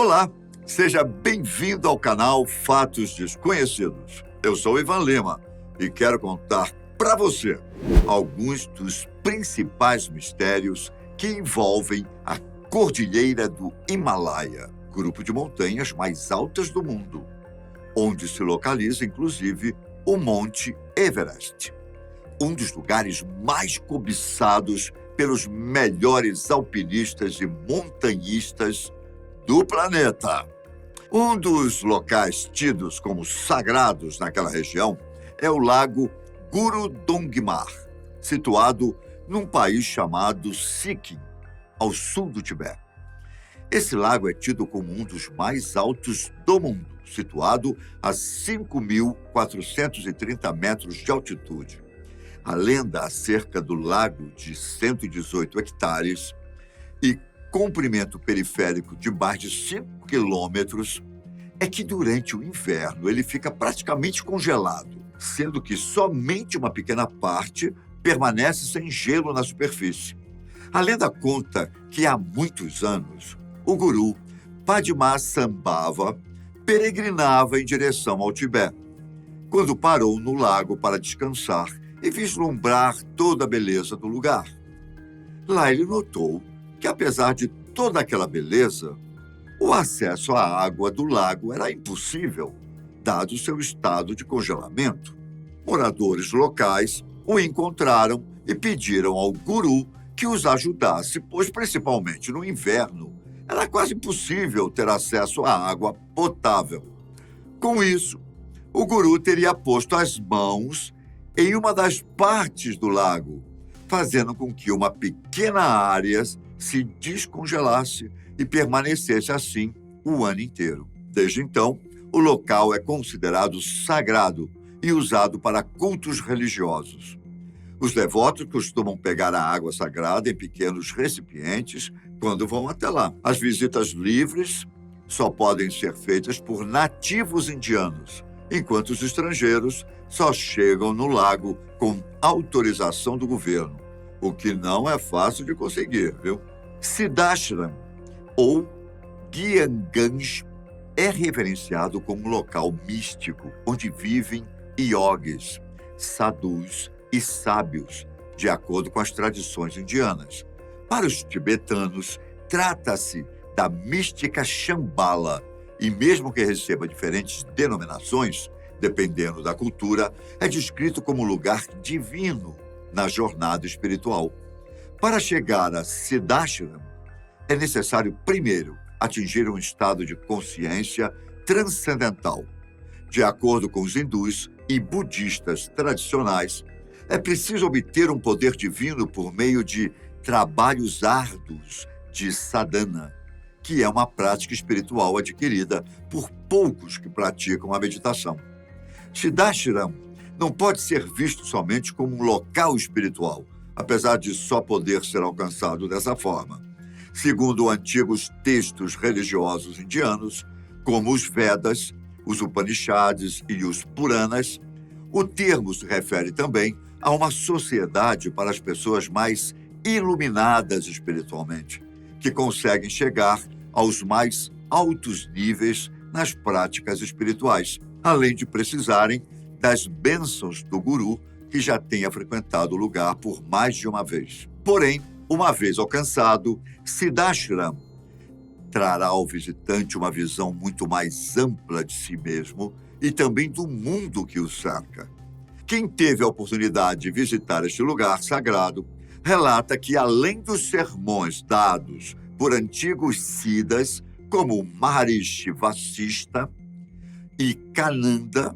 Olá, seja bem-vindo ao canal Fatos Desconhecidos. Eu sou Ivan Lima e quero contar para você alguns dos principais mistérios que envolvem a Cordilheira do Himalaia, grupo de montanhas mais altas do mundo, onde se localiza, inclusive, o Monte Everest, um dos lugares mais cobiçados pelos melhores alpinistas e montanhistas do planeta. Um dos locais tidos como sagrados naquela região é o Lago Guru Dongmar, situado num país chamado Sikkim, ao sul do Tibete. Esse lago é tido como um dos mais altos do mundo, situado a 5.430 metros de altitude. A lenda acerca do lago de 118 hectares e comprimento periférico de mais de 5 quilômetros é que durante o inverno ele fica praticamente congelado, sendo que somente uma pequena parte permanece sem gelo na superfície. A lenda conta que há muitos anos o guru Padmasambhava peregrinava em direção ao Tibete, quando parou no lago para descansar e vislumbrar toda a beleza do lugar. Lá ele notou que, apesar de toda aquela beleza, o acesso à água do lago era impossível, dado seu estado de congelamento. Moradores locais o encontraram e pediram ao guru que os ajudasse, pois, principalmente no inverno, era quase impossível ter acesso à água potável. Com isso, o guru teria posto as mãos em uma das partes do lago, fazendo com que uma pequena área se descongelasse e permanecesse assim o ano inteiro. Desde então, o local é considerado sagrado e usado para cultos religiosos. Os devotos costumam pegar a água sagrada em pequenos recipientes quando vão até lá. As visitas livres só podem ser feitas por nativos indianos, enquanto os estrangeiros só chegam no lago com autorização do governo, o que não é fácil de conseguir, viu? Siddhashram, ou Gyanganj, é reverenciado como um local místico onde vivem yogis, sadhus e sábios, de acordo com as tradições indianas. Para os tibetanos, trata-se da mística Shambhala, e mesmo que receba diferentes denominações, dependendo da cultura, é descrito como um lugar divino na jornada espiritual. Para chegar a Siddhashram, é necessário, primeiro, atingir um estado de consciência transcendental. De acordo com os hindus e budistas tradicionais, é preciso obter um poder divino por meio de trabalhos árduos de sadhana, que é uma prática espiritual adquirida por poucos que praticam a meditação. Siddhashram não pode ser visto somente como um local espiritual, apesar de só poder ser alcançado dessa forma. Segundo antigos textos religiosos indianos, como os Vedas, os Upanishads e os Puranas, o termo se refere também a uma sociedade para as pessoas mais iluminadas espiritualmente, que conseguem chegar aos mais altos níveis nas práticas espirituais, além de precisarem das bênçãos do guru que já tenha frequentado o lugar por mais de uma vez. Porém, uma vez alcançado, Siddhashram trará ao visitante uma visão muito mais ampla de si mesmo e também do mundo que o cerca. Quem teve a oportunidade de visitar este lugar sagrado relata que, além dos sermões dados por antigos siddhas, como Maharishi Vasista e Kananda,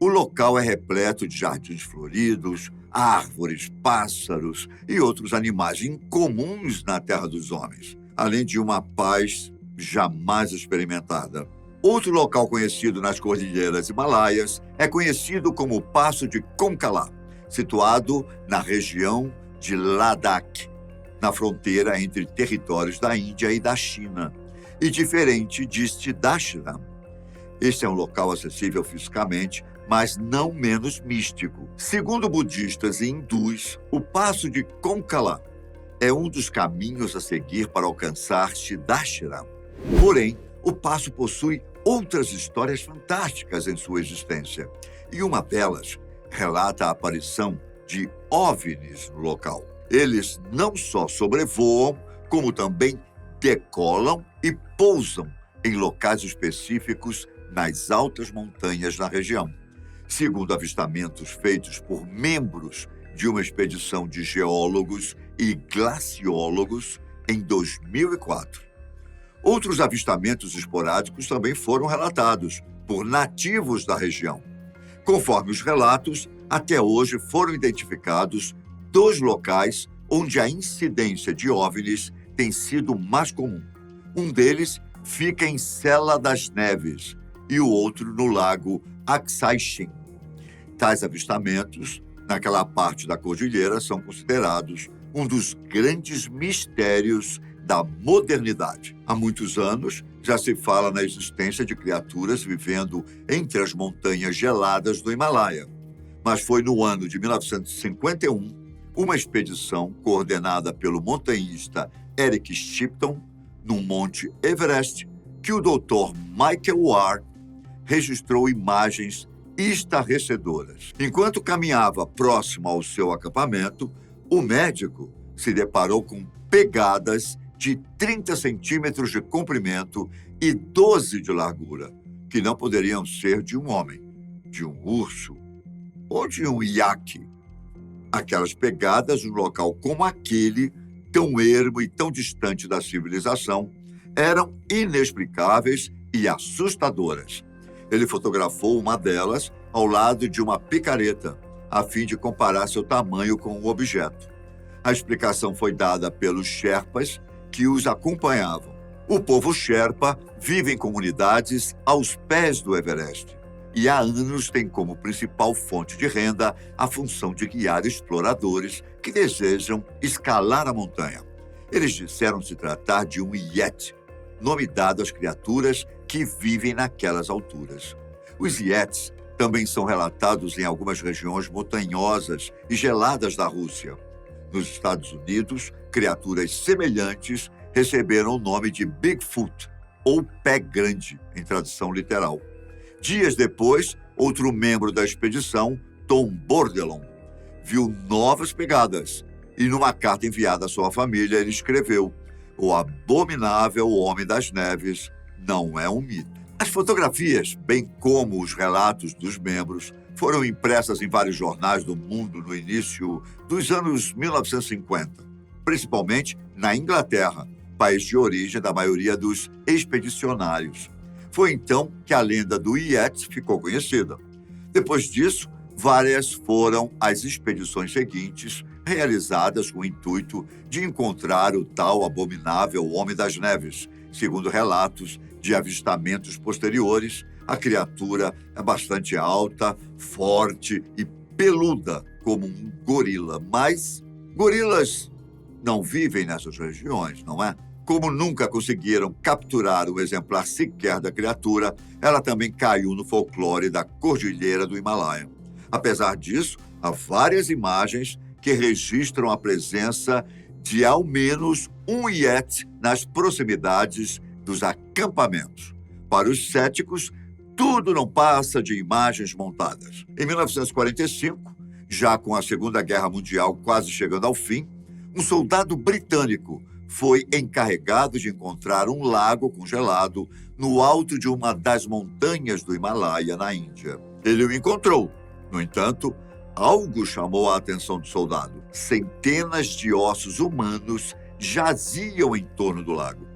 o local é repleto de jardins floridos, árvores, pássaros e outros animais incomuns na terra dos homens, além de uma paz jamais experimentada. Outro local conhecido nas Cordilheiras Himalaias é conhecido como o Passo de Konkala, situado na região de Ladakh, na fronteira entre territórios da Índia e da China, e diferente de Siddhashram. Este é um local acessível fisicamente, mas não menos místico. Segundo budistas e hindus, o Passo de Konkala é um dos caminhos a seguir para alcançar Siddhashram. Porém, o passo possui outras histórias fantásticas em sua existência, e uma delas relata a aparição de OVNIs no local. Eles não só sobrevoam, como também decolam e pousam em locais específicos nas altas montanhas da região, segundo avistamentos feitos por membros de uma expedição de geólogos e glaciólogos em 2004. Outros avistamentos esporádicos também foram relatados por nativos da região. Conforme os relatos, até hoje foram identificados 2 locais onde a incidência de OVNIs tem sido mais comum. Um deles fica em Sela das Neves e o outro no lago Aksai-Chin. Tais avistamentos, naquela parte da cordilheira, são considerados um dos grandes mistérios da modernidade. Há muitos anos, já se fala na existência de criaturas vivendo entre as montanhas geladas do Himalaia. Mas foi no ano de 1951, uma expedição coordenada pelo montanhista Eric Shipton, no Monte Everest, que o Dr. Michael Ward registrou imagens estarrecedoras. Enquanto caminhava próximo ao seu acampamento, o médico se deparou com pegadas de 30 centímetros de comprimento e 12 de largura, que não poderiam ser de um homem, de um urso ou de um iaque. Aquelas pegadas, num local como aquele, tão ermo e tão distante da civilização, eram inexplicáveis e assustadoras. Ele fotografou uma delas ao lado de uma picareta, a fim de comparar seu tamanho com o objeto. A explicação foi dada pelos Sherpas que os acompanhavam. O povo Sherpa vive em comunidades aos pés do Everest e há anos tem como principal fonte de renda a função de guiar exploradores que desejam escalar a montanha. Eles disseram se tratar de um Yeti, nome dado às criaturas que vivem naquelas alturas. Os Yetis também são relatados em algumas regiões montanhosas e geladas da Rússia. Nos Estados Unidos, criaturas semelhantes receberam o nome de Bigfoot, ou pé grande, em tradução literal. Dias depois, outro membro da expedição, Tom Bordelon, viu novas pegadas e, numa carta enviada à sua família, ele escreveu: "O abominável Homem das Neves não é um mito." As fotografias, bem como os relatos dos membros, foram impressas em vários jornais do mundo no início dos anos 1950, principalmente na Inglaterra, país de origem da maioria dos expedicionários. Foi então que a lenda do Yeti ficou conhecida. Depois disso, várias foram as expedições seguintes, realizadas com o intuito de encontrar o tal abominável Homem das Neves. Segundo relatos de avistamentos posteriores, a criatura é bastante alta, forte e peluda, como um gorila. Mas gorilas não vivem nessas regiões, não é? Como nunca conseguiram capturar um exemplar sequer da criatura, ela também caiu no folclore da cordilheira do Himalaia. Apesar disso, há várias imagens que registram a presença de ao menos um Yeti nas proximidades dos acampamentos. Para os céticos, tudo não passa de imagens montadas. Em 1945, já com a Segunda Guerra Mundial quase chegando ao fim, um soldado britânico foi encarregado de encontrar um lago congelado no alto de uma das montanhas do Himalaia, na Índia. Ele o encontrou. No entanto, algo chamou a atenção do soldado. Centenas de ossos humanos jaziam em torno do lago.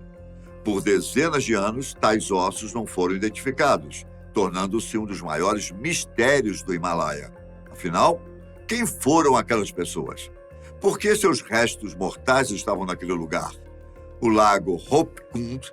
Por dezenas de anos, tais ossos não foram identificados, tornando-se um dos maiores mistérios do Himalaia. Afinal, quem foram aquelas pessoas? Por que seus restos mortais estavam naquele lugar? O lago Hopkund,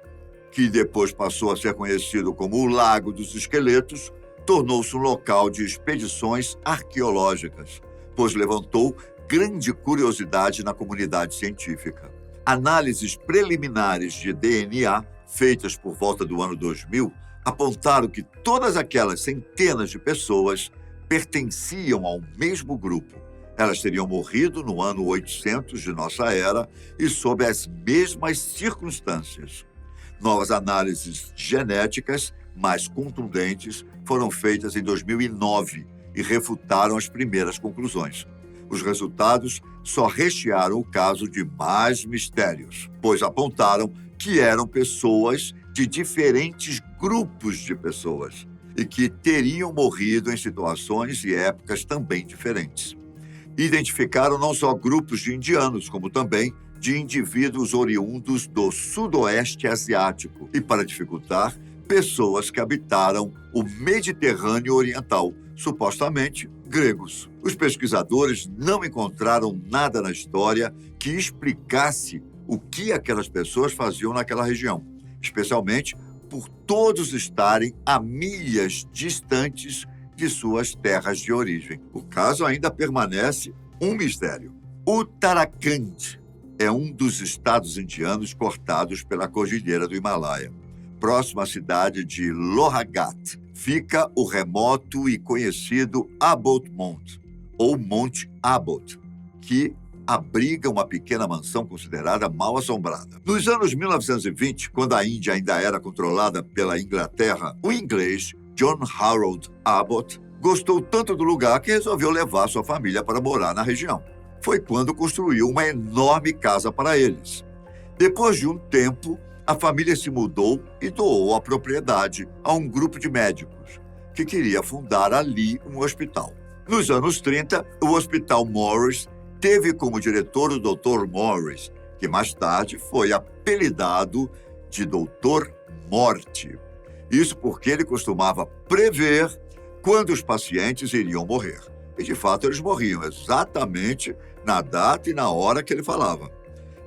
que depois passou a ser conhecido como o Lago dos Esqueletos, tornou-se um local de expedições arqueológicas, pois levantou grande curiosidade na comunidade científica. Análises preliminares de DNA, feitas por volta do ano 2000, apontaram que todas aquelas centenas de pessoas pertenciam ao mesmo grupo. Elas teriam morrido no ano 800 de nossa era e sob as mesmas circunstâncias. Novas análises genéticas mais contundentes foram feitas em 2009 e refutaram as primeiras conclusões. Os resultados só rechearam o caso de mais mistérios, pois apontaram que eram pessoas de diferentes grupos de pessoas e que teriam morrido em situações e épocas também diferentes. Identificaram não só grupos de indianos, como também de indivíduos oriundos do sudoeste asiático e, para dificultar, pessoas que habitaram o Mediterrâneo Oriental, supostamente gregos. Os pesquisadores não encontraram nada na história que explicasse o que aquelas pessoas faziam naquela região, especialmente por todos estarem a milhas distantes de suas terras de origem. O caso ainda permanece um mistério. Uttarakhand é um dos estados indianos cortados pela cordilheira do Himalaia. Próximo à cidade de Lohagat, fica o remoto e conhecido Abbot Mount, ou Monte Abbot, que abriga uma pequena mansão considerada mal assombrada. Nos anos 1920, quando a Índia ainda era controlada pela Inglaterra, o inglês John Harold Abbot gostou tanto do lugar que resolveu levar sua família para morar na região. Foi quando construiu uma enorme casa para eles. Depois de um tempo, a família se mudou e doou a propriedade a um grupo de médicos que queria fundar ali um hospital. Nos anos 30, o Hospital Morris teve como diretor o Dr. Morris, que mais tarde foi apelidado de Dr. Morte. Isso porque ele costumava prever quando os pacientes iriam morrer. E, de fato, eles morriam exatamente na data e na hora que ele falava.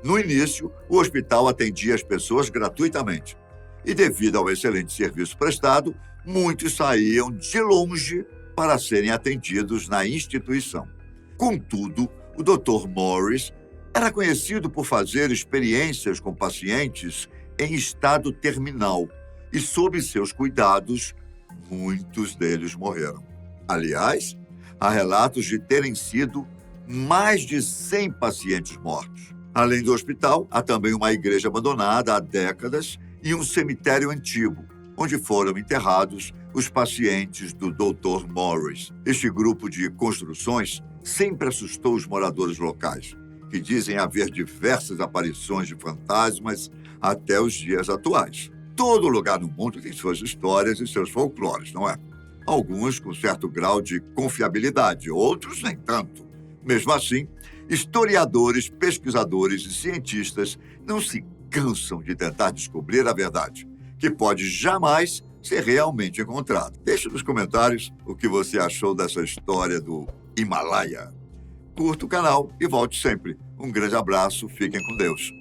No início, o hospital atendia as pessoas gratuitamente. E, devido ao excelente serviço prestado, muitos saíam de longe para serem atendidos na instituição. Contudo, o Dr. Morris era conhecido por fazer experiências com pacientes em estado terminal e, sob seus cuidados, muitos deles morreram. Aliás, há relatos de terem sido mais de 100 pacientes mortos. Além do hospital, há também uma igreja abandonada há décadas e um cemitério antigo, onde foram enterrados os pacientes do Dr. Morris. Este grupo de construções sempre assustou os moradores locais, que dizem haver diversas aparições de fantasmas até os dias atuais. Todo lugar no mundo tem suas histórias e seus folclores, não é? Alguns com certo grau de confiabilidade, outros nem tanto. Mesmo assim, historiadores, pesquisadores e cientistas não se cansam de tentar descobrir a verdade, que pode jamais ser realmente encontrada. Deixe nos comentários o que você achou dessa história do Himalaia. Curta o canal e volte sempre. Um grande abraço, fiquem com Deus.